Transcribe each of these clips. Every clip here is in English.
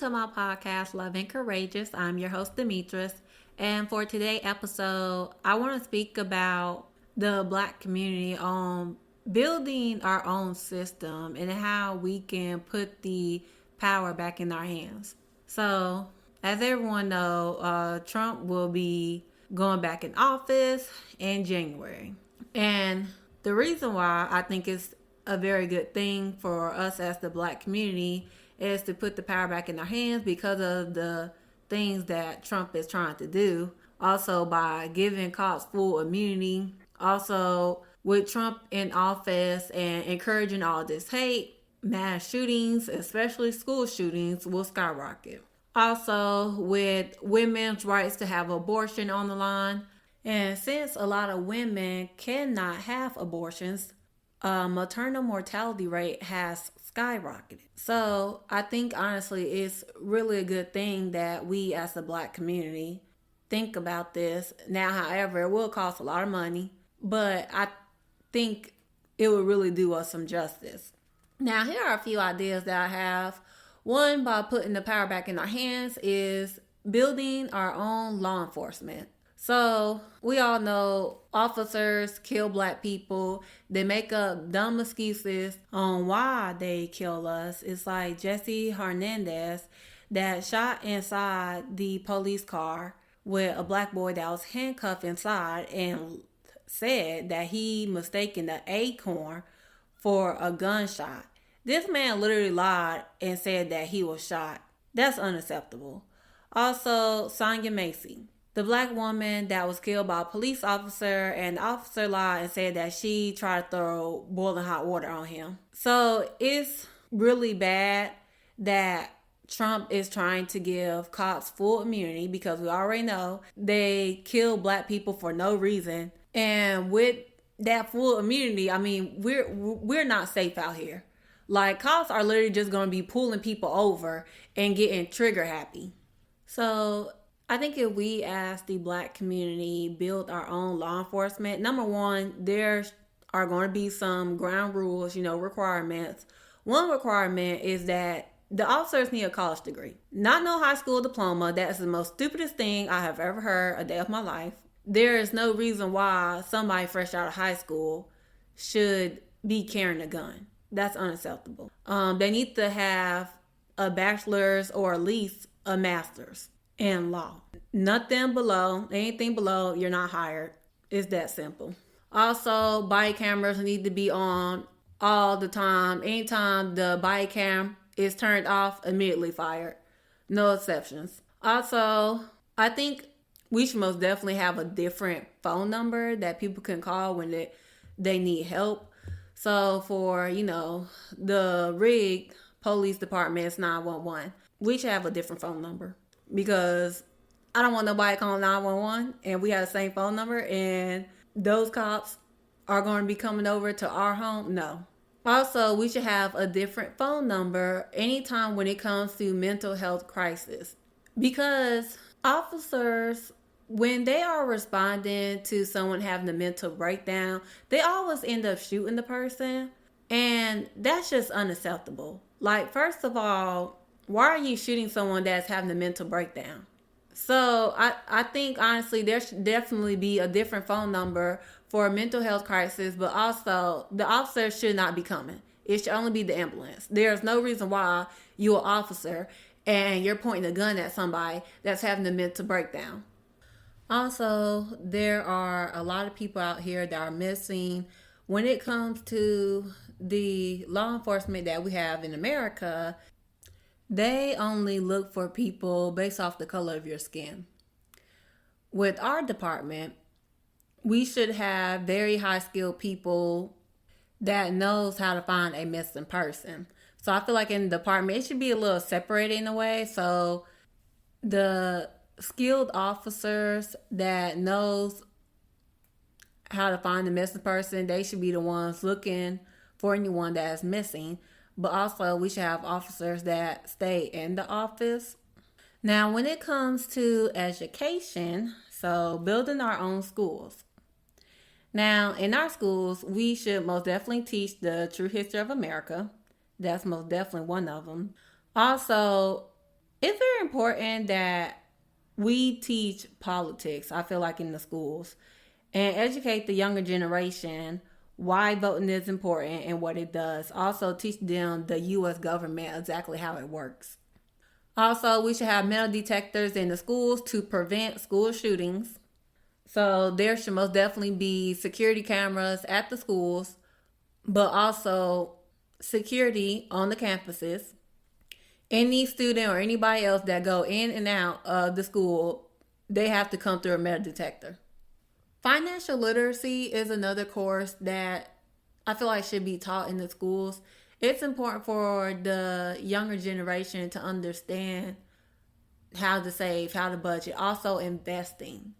to my podcast, Love and Courageous. I'm your host, Demetris. And for today's episode, I want to speak about the Black community on building our own system and how we can put the power back in our hands. So, as everyone knows, Trump will be going back in office in January. And the reason why I think it's a very good thing for us as the Black community is to put the power back in our hands because of the things that Trump is trying to do. Also, by giving cops full immunity. Also, with Trump in office and encouraging all this hate, mass shootings, especially school shootings, will skyrocket. Also, with women's rights to have abortion on the line. And since a lot of women cannot have abortions, maternal mortality rate has skyrocketed. So I think honestly it's really a good thing that we as the Black community think about this. Now, however, it will cost a lot of money, but I think it will really do us some justice. Now, here are a few ideas that I have. One, by putting the power back in our hands, is building our own law enforcement. So we all know officers kill Black people. They make up dumb excuses on why they kill us. It's like Jesse Hernandez that shot inside the police car with a Black boy that was handcuffed inside and said that he mistaken the acorn for a gunshot. This man literally lied and said that he was shot. That's unacceptable. Also, Sonya Macy, the Black woman that was killed by a police officer, and the officer lied and said that she tried to throw boiling hot water on him. So it's really bad that Trump is trying to give cops full immunity because we already know they kill Black people for no reason. And with that full immunity, I mean, we're not safe out here. Like, cops are literally just going to be pulling people over and getting trigger happy. So I think if we as the Black community build our own law enforcement, number one, there are going to be some ground rules, requirements. One requirement is that the officers need a college degree. Not no high school diploma. That is the most stupidest thing I have ever heard a day of my life. There is no reason why somebody fresh out of high school should be carrying a gun. That's unacceptable. They need to have a bachelor's or at least a master's in law. Anything below, you're not hired. It's that simple. Also, body cameras need to be on all the time. Anytime the body cam is turned off, immediately fired. No exceptions. Also, I think we should most definitely have a different phone number that people can call when they need help. So for, the rig police department is 911. We should have a different phone number because I don't want nobody calling 911 and we have the same phone number and those cops are going to be coming over to our home. No. Also, we should have a different phone number anytime when it comes to mental health crisis because officers, when they are responding to someone having a mental breakdown, they always end up shooting the person. And that's just unacceptable. Like, first of all, why are you shooting someone that's having a mental breakdown? So I think, honestly, there should definitely be a different phone number for a mental health crisis. But also, the officer should not be coming. It should only be the ambulance. There's no reason why you're an officer and you're pointing a gun at somebody that's having a mental breakdown. Also, there are a lot of people out here that are missing. When it comes to the law enforcement that we have in America, they only look for people based off the color of your skin. With our department, we should have very high-skilled people that knows how to find a missing person. So I feel like in the department, it should be a little separated in a way. So the skilled officers that knows how to find the missing person, they should be the ones looking for anyone that is missing. But also we should have officers that stay in the office. Now, when it comes to education, so building our own schools. Now, in our schools, we should most definitely teach the true history of America. That's most definitely one of them. Also, It's very important that we teach politics, I feel like, in the schools and educate the younger generation why voting is important and what it does. Also, teach them the U.S. government exactly how it works. Also, we should have metal detectors in the schools to prevent school shootings. So, there should most definitely be security cameras at the schools, but also security on the campuses. Any student or anybody else that go in and out of the school, they have to come through a metal detector. Financial literacy is another course that I feel like should be taught in the schools. It's important for the younger generation to understand how to save, how to budget, also investing.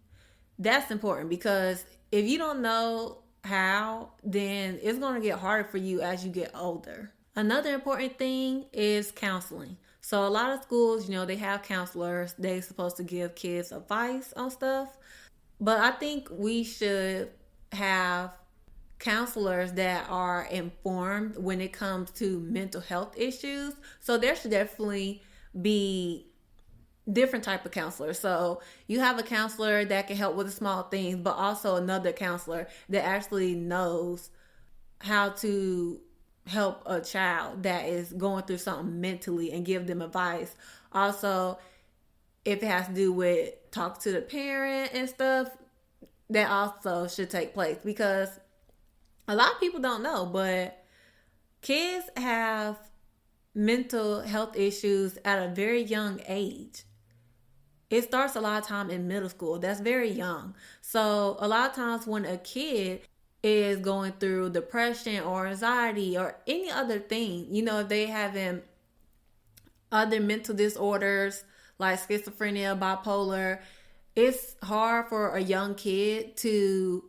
That's important because if you don't know how, then it's going to get harder for you as you get older. Another important thing is counseling. So a lot of schools, they have counselors. They're supposed to give kids advice on stuff. But I think we should have counselors that are informed when it comes to mental health issues. So there should definitely be different type of counselors. So you have a counselor that can help with the small things, but also another counselor that actually knows how to help a child that is going through something mentally and give them advice. Also, if it has to do with talk to the parent and stuff, that also should take place because a lot of people don't know, but kids have mental health issues at a very young age. It starts a lot of time in middle school. That's very young. So a lot of times when a kid is going through depression or anxiety or any other thing, if they having other mental disorders like schizophrenia, bipolar, it's hard for a young kid to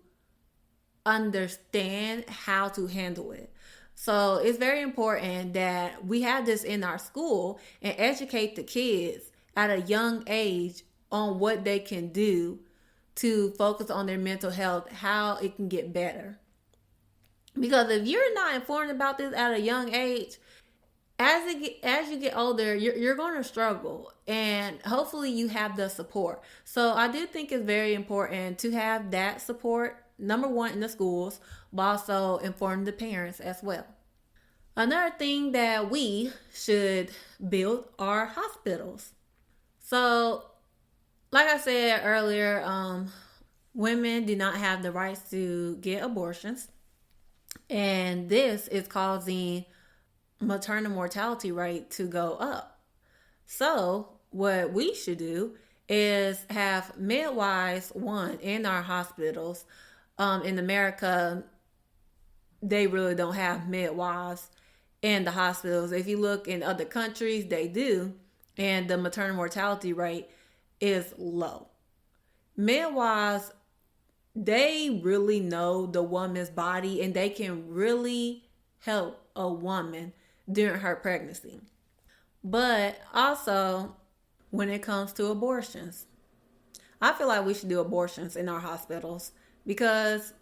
understand how to handle it. So it's very important that we have this in our school and educate the kids at a young age on what they can do to focus on their mental health, how it can get better. Because if you're not informed about this at a young age, as you get older, you're going to struggle, and hopefully you have the support. So I do think it's very important to have that support. Number one in the schools, but also inform the parents as well. Another thing that we should build are hospitals. So, like I said earlier, women do not have the rights to get abortions, and this is causing maternal mortality rate to go up. So, what we should do is have midwives, one, in our hospitals. In America, they really don't have midwives in the hospitals. If you look in other countries, they do, and the maternal mortality rate is low. Midwives, they really know the woman's body and they can really help a woman during her pregnancy. But also, when it comes to abortions, I feel like we should do abortions in our hospitals because,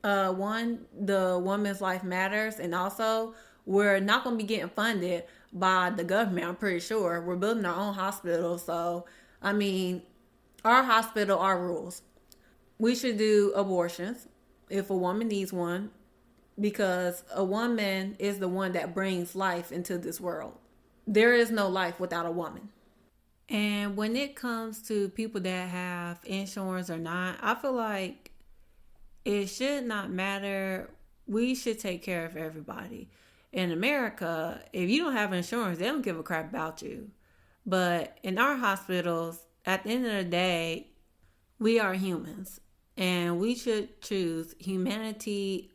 one, the woman's life matters, and also, we're not going to be getting funded by the government, I'm pretty sure. We're building our own hospital. So, I mean, our hospital, our rules. We should do abortions if a woman needs one because a woman is the one that brings life into this world. There is no life without a woman. And when it comes to people that have insurance or not, I feel like it should not matter. We should take care of everybody. In America, if you don't have insurance, they don't give a crap about you. But in our hospitals, at the end of the day, we are humans and we should choose humanity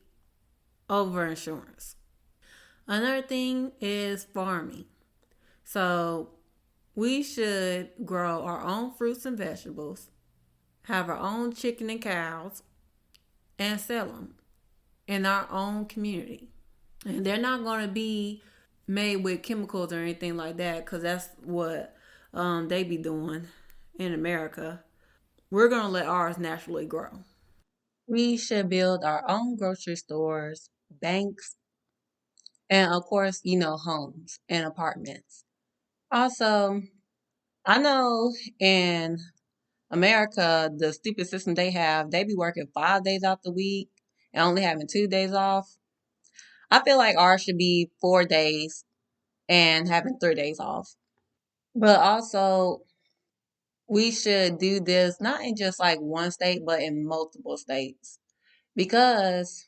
over insurance. Another thing is farming. So we should grow our own fruits and vegetables, have our own chicken and cows, and sell them in our own community. And they're not going to be made with chemicals or anything like that because that's what they be doing in America. We're going to let ours naturally grow. We should build our own grocery stores, banks, and of course, homes and apartments. Also, I know in America, the stupid system they have, they be working 5 days out the week and only having 2 days off. I feel like ours should be 4 days and having 3 days off. But also, we should do this not in just like one state, but in multiple states. Because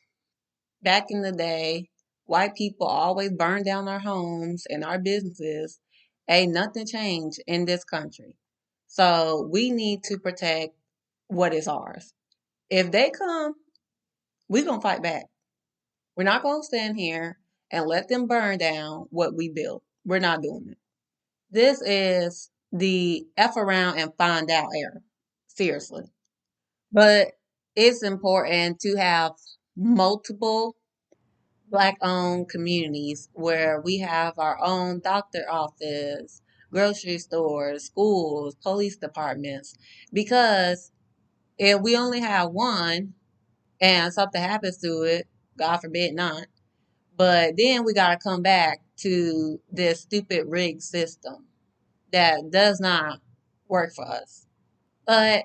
back in the day, white people always burned down our homes and our businesses. Ain't nothing changed in this country. So we need to protect what is ours. If they come, we're going to fight back. We're not going to stand here and let them burn down what we built. We're not doing it. This is the F around and find out era. Seriously. But it's important to have multiple Black owned communities where we have our own doctor office, grocery stores, schools, police departments. Because if we only have one and something happens to it, God forbid not, but then we got to come back to this stupid rigged system that does not work for us. But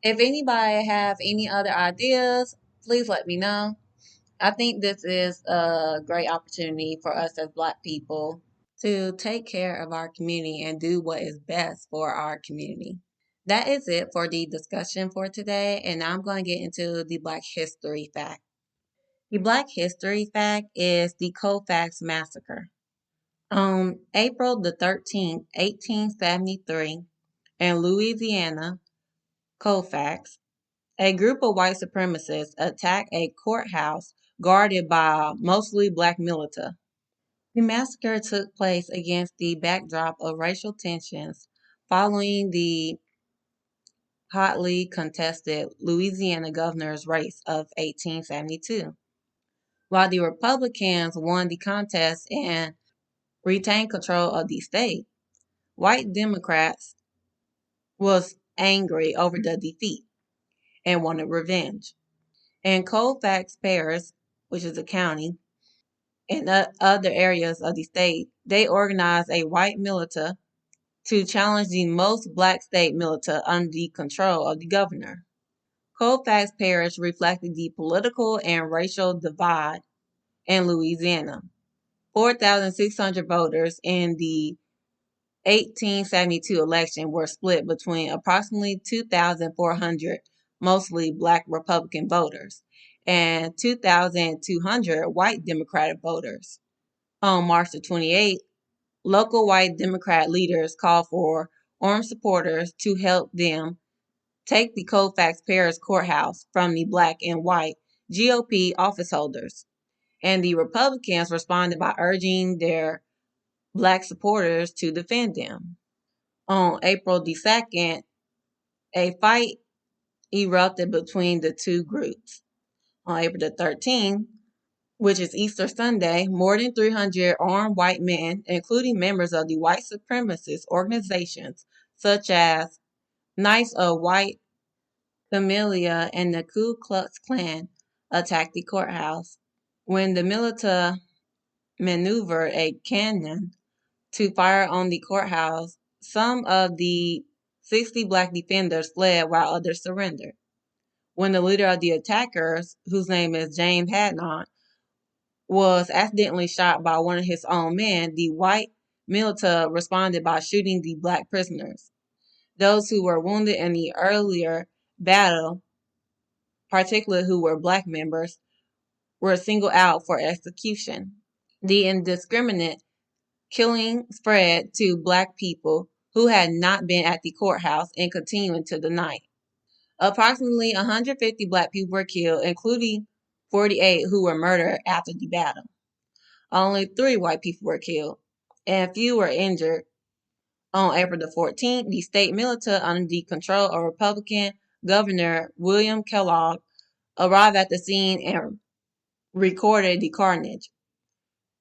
if anybody have any other ideas, please let me know. I think this is a great opportunity for us as Black people to take care of our community and do what is best for our community. That is it for the discussion for today, and now I'm going to get into the Black History fact. The Black History fact is the Colfax Massacre. On April the 13th, 1873, in Louisiana, Colfax, a group of white supremacists attacked a courthouse guarded by mostly Black militia. The massacre took place against the backdrop of racial tensions following the hotly contested Louisiana governor's race of 1872. While the Republicans won the contest and retained control of the state, white Democrats was angry over the defeat and wanted revenge. In Colfax Parish, which is a county, and other areas of the state, they organized a white militia to challenge the most black state militia under the control of the governor. Colfax Parish reflected the political and racial divide in Louisiana. 4,600 voters in the 1872 election were split between approximately 2,400 mostly black Republican voters and 2,200 white Democratic voters. On March the 28th, local white Democrat leaders called for armed supporters to help them take the Colfax Parish courthouse from the black and white GOP office holders. And the Republicans responded by urging their black supporters to defend them. On April the 2nd, a fight erupted between the two groups. On April the 13th, which is Easter Sunday, more than 300 armed white men, including members of the white supremacist organizations such as Knights of White Camellia and the Ku Klux Klan, attacked the courthouse. When the militia maneuvered a cannon to fire on the courthouse, some of the 60 black defenders fled while others surrendered. When the leader of the attackers, whose name is James Hadnot, was accidentally shot by one of his own men, the white militia responded by shooting the black prisoners. Those who were wounded in the earlier battle, particularly who were black members, were singled out for execution. The indiscriminate killing spread to black people who had not been at the courthouse and continued into the night. Approximately 150 black people were killed, including 48 who were murdered after the battle. Only 3 white people were killed, and few were injured. On April the 14th, the state militia under the control of Republican Governor William Kellogg arrived at the scene and recorded the carnage.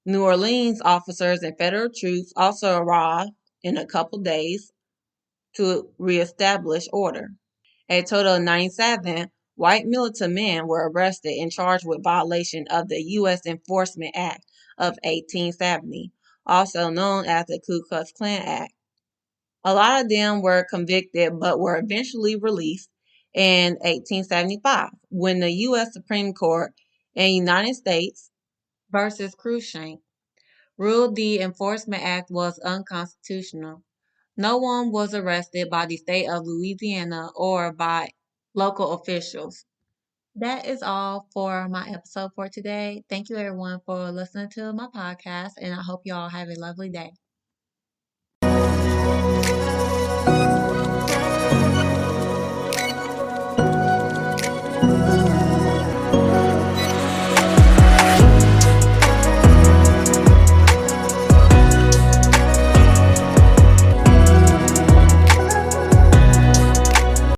New Orleans officers and federal troops also arrived in a couple days to reestablish order. A total of 97 white militia men were arrested and charged with violation of the U.S. Enforcement Act of 1870, also known as the Ku Klux Klan Act. A lot of them were convicted but were eventually released in 1875 when the U.S. Supreme Court in United States versus Cruikshank ruled the Enforcement Act was unconstitutional. No one was arrested by the state of Louisiana or by local officials. That is all for my episode for today. Thank you everyone for listening to my podcast, and I hope you all have a lovely day.